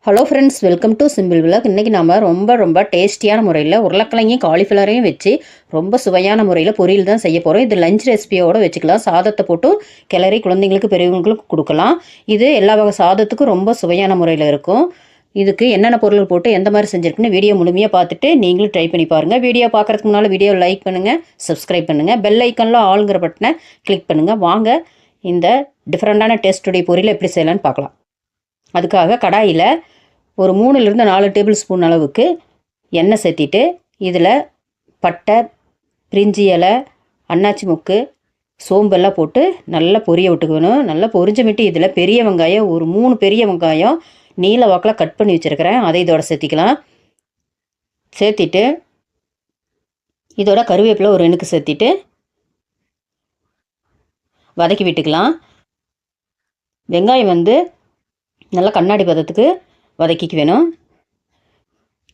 Hello friends, welcome to simple vlog. இன்றைக்கி நம்ம ரொம்ப டேஸ்டியான முறையில் உருளைக்கிழங்கையும் காலிஃப்ளவரையும் வச்சு ரொம்ப சுவையான முறையில் பொரியல் தான் செய்ய போகிறோம். இது லஞ்ச் ரெசிபியோடு வச்சுக்கலாம். சாதத்தை போட்டு கிளறி குழந்தைங்களுக்கு பெரியவங்களுக்கு கொடுக்கலாம். இது எல்லா வகை சாதத்துக்கும் ரொம்ப சுவையான முறையில் இருக்கும். இதுக்கு என்னென்ன பொருள் போட்டு எந்த மாதிரி செஞ்சுருக்குன்னு வீடியோ முழுமையாக பார்த்துட்டு நீங்களும் ட்ரை பண்ணி பாருங்கள். வீடியோ பார்க்குறதுக்கு முன்னால் வீடியோ லைக் பண்ணுங்கள், சப்ஸ்கிரைப் பண்ணுங்கள், பெல் ஐக்கனில் ஆளுங்கிற பட்டனை கிளிக் பண்ணுங்கள். வாங்க இந்த டிஃப்ரெண்ட்டான டேஸ்ட்டுடைய பொரியல் எப்படி செய்யலான்னு பார்க்கலாம். அதுக்காக கடாயில் ஒரு 3லிருந்து 4 டேபிள் ஸ்பூன் அளவுக்கு எண்ணெய் சேர்த்திட்டு இதில் பட்டை, பிரிஞ்சி இலை, அன்னாச்சி முக்கு, சோம்பெல்லாம் போட்டு நல்லா பொரிய விட்டுக்கணும். நல்லா பொரிஞ்சமிட்டு இதில் பெரிய வெங்காயம் ஒரு 3 பெரிய வெங்காயம் நீல வாக்கில் கட் பண்ணி வச்சுருக்கிறேன். அதை இதோட சேர்த்திக்கலாம். சேர்த்திட்டு இதோட கருவேப்பிலை ஒரு எண்ணுக்கு சேர்த்திட்டு வதக்கி விட்டுக்கலாம். வெங்காயம் நல்லா கண்ணாடி பதத்துக்கு வதக்கிக்கு வேணும்.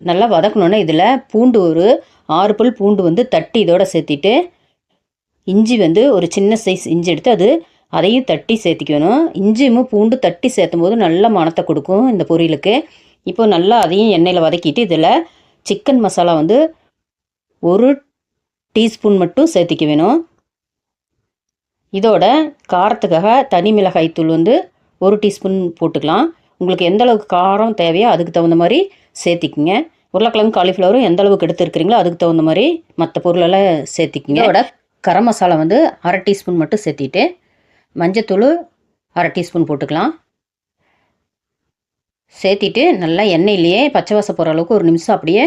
நல்லா வதக்கணுன்னா இதில் பூண்டு ஒரு 6 பல் பூண்டு தட்டி இதோட சேர்த்திட்டு இஞ்சி ஒரு சின்ன சைஸ் இஞ்சி எடுத்து அதையும் தட்டி சேர்த்திக்கணும். இஞ்சியும் பூண்டு தட்டி சேர்த்தும் போது நல்ல மணத்தை கொடுக்கும் இந்த பொரியலுக்கு. இப்போ நல்லா அதையும் எண்ணெயில் வதக்கிட்டு இதில் சிக்கன் மசாலா 1 டீஸ்பூன் மட்டும் சேர்த்திக்க வேணும். இதோட காரத்துக்காக தனி மிளகாய் தூள் 1 டீஸ்பூன் போட்டுக்கலாம். உங்களுக்கு எந்த அளவுக்கு காரம் தேவையோ அதுக்கு தகுந்த மாதிரி சேர்த்திக்கிங்க. உருளைக்கிழங்கு காலிஃப்ளவரும் எந்த அளவுக்கு எடுத்துருக்கிறீங்களோ அதுக்கு தகுந்த மாதிரி மற்ற பொருளெல்லாம் சேர்த்திக்கிங்க. இதோட கரம் மசாலா 1/2 டீஸ்பூன் மட்டும் சேர்த்திட்டு மஞ்சத்தூள் 1/2 டீஸ்பூன் போட்டுக்கலாம். சேர்த்திட்டு நல்லா எண்ணெயிலேயே பச்சை வாசம் போகிற அளவுக்கு ஒரு நிமிஷம் அப்படியே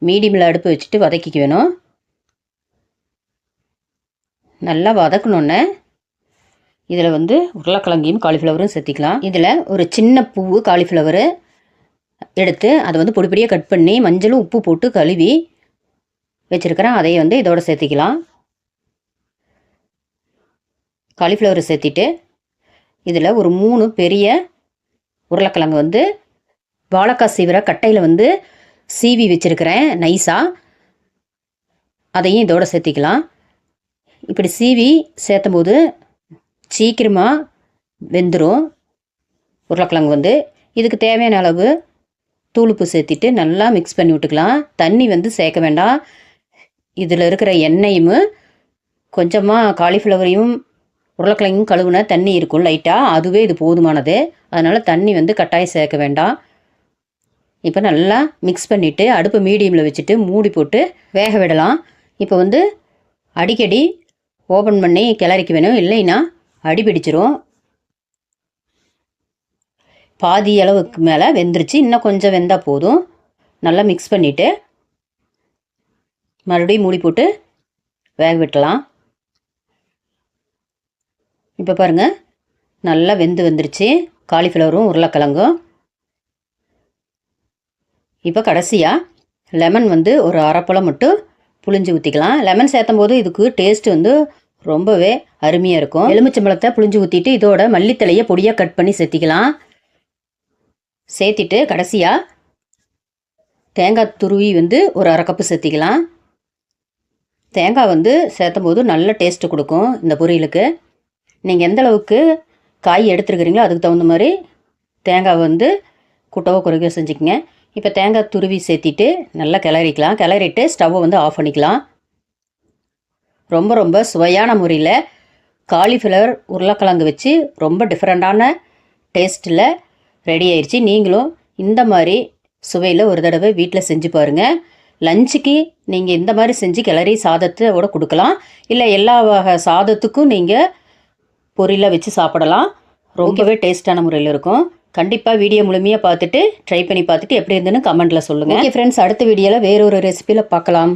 மீடியமில் அடுப்பு வச்சுட்டு வதக்கிக்க வேணும். நல்லா வதக்கணுன்னே இதில் உருளைக்கிழங்கையும் காலிஃப்ளவரும் சேர்த்திக்கலாம். இதில் ஒரு சின்ன பூவு காலிஃப்ளவரு எடுத்து அதை பொடி பொடியாக கட் பண்ணி மஞ்சளும் உப்பு போட்டு கழுவி வச்சுருக்கிறேன். அதையை இதோட சேர்த்திக்கலாம். காலிஃப்ளவரை சேர்த்திட்டு இதில் ஒரு 3 பெரிய உருளைக்கிழங்கு வாழைக்காய் சீவிர கட்டையில் சீவி வச்சுருக்கிறேன் நைஸாக. அதையும் இதோட சேர்த்திக்கலாம். இப்படி சீவி சேர்த்தும் போது சீக்கிரமாக வெந்துடும் உருளைக்கிழங்கு. இதுக்கு தேவையான அளவு தூளுப்பு சேர்த்திட்டு நல்லா மிக்ஸ் பண்ணி விட்டுக்கலாம். தண்ணி சேர்க்க வேண்டாம். இதில் இருக்கிற எண்ணெயும் கொஞ்சமாக காலிஃப்ளவரையும் உருளைக்கிழங்கும் கழுவுன தண்ணி இருக்கும் லைட்டாக, அதுவே இது போதுமானது. அதனால் தண்ணி கட்டாயம் சேர்க்க வேண்டாம். இப்போ நல்லா மிக்ஸ் பண்ணிவிட்டு அடுப்பு மீடியமில் வச்சுட்டு மூடி போட்டு வேக விடலாம். இப்போ அடிக்கடி ஓப்பன் பண்ணி கிளறிக்க வேணும், இல்லைன்னா அடி பிடிச்சிரும். பாதி அளவுக்கு மேலே வெந்துருச்சு, இன்னும் கொஞ்சம் வெந்தால் போதும். நல்லா மிக்ஸ் பண்ணிவிட்டு மறுபடியும் மூடி போட்டு வேக விட்டலாம். இப்போ பாருங்கள் நல்லா வெந்துருச்சு காலிஃப்ளவரும் உருளைக்கிழங்கும். இப்போ கடைசியாக லெமன் ஒரு 1/2 பழம் மட்டும் புளிஞ்சு ஊற்றிக்கலாம். லெமன் சேர்த்தும் போது இதுக்கு டேஸ்ட்டு ரொம்பவே அருமையாக இருக்கும். எலுமிச்சம்பழத்தை புளிஞ்சு ஊற்றிட்டு இதோட மல்லித்தலையை பொடியாக கட் பண்ணி சேர்த்திக்கலாம். சேர்த்திட்டு கடைசியாக தேங்காய் துருவி ஒரு 1/2 கப்பு சேர்த்திக்கலாம். தேங்காய் சேர்த்தும் போது நல்ல டேஸ்ட்டு கொடுக்கும் இந்த பொரியலுக்கு. நீங்கள் எந்த அளவுக்கு காய் எடுத்துருக்கிறீங்களோ அதுக்கு தகுந்த மாதிரி தேங்காய் கூட்டவோ குறைக்கோ செஞ்சுக்கங்க. இப்போ தேங்காய் துருவி சேர்த்திட்டு நல்லா கிளறிக்கலாம். கிளறிட்டு ஸ்டவ்வை ஆஃப் பண்ணிக்கலாம். ரொம்ப சுவையான முறையில் காலிஃப்ளவர் உருளைக்கிழங்கு வச்சு ரொம்ப டிஃப்ரெண்ட்டான டேஸ்ட்டில் ரெடி ஆயிடுச்சு. நீங்களும் இந்த மாதிரி சுவையில் ஒரு தடவை வீட்டில் செஞ்சு பாருங்கள். லஞ்சுக்கு நீங்கள் இந்த மாதிரி செஞ்சு கிளறி சாதத்தோட கொடுக்கலாம். இல்லை எல்லா வகை சாதத்துக்கும் நீங்கள் பொரியலாக வச்சு சாப்பிடலாம். ரொம்பவே டேஸ்ட்டான முறையில் இருக்கும். கண்டிப்பாக வீடியோ முழுமையாக பார்த்துட்டு ட்ரை பண்ணி பார்த்துட்டு எப்படி இருந்துன்னு கமெண்ட்டில் சொல்லுங்கள். ஓகே ஃப்ரெண்ட்ஸ், அடுத்த வீடியோவில் வேறொரு ரெசிபியில் பார்க்கலாம்.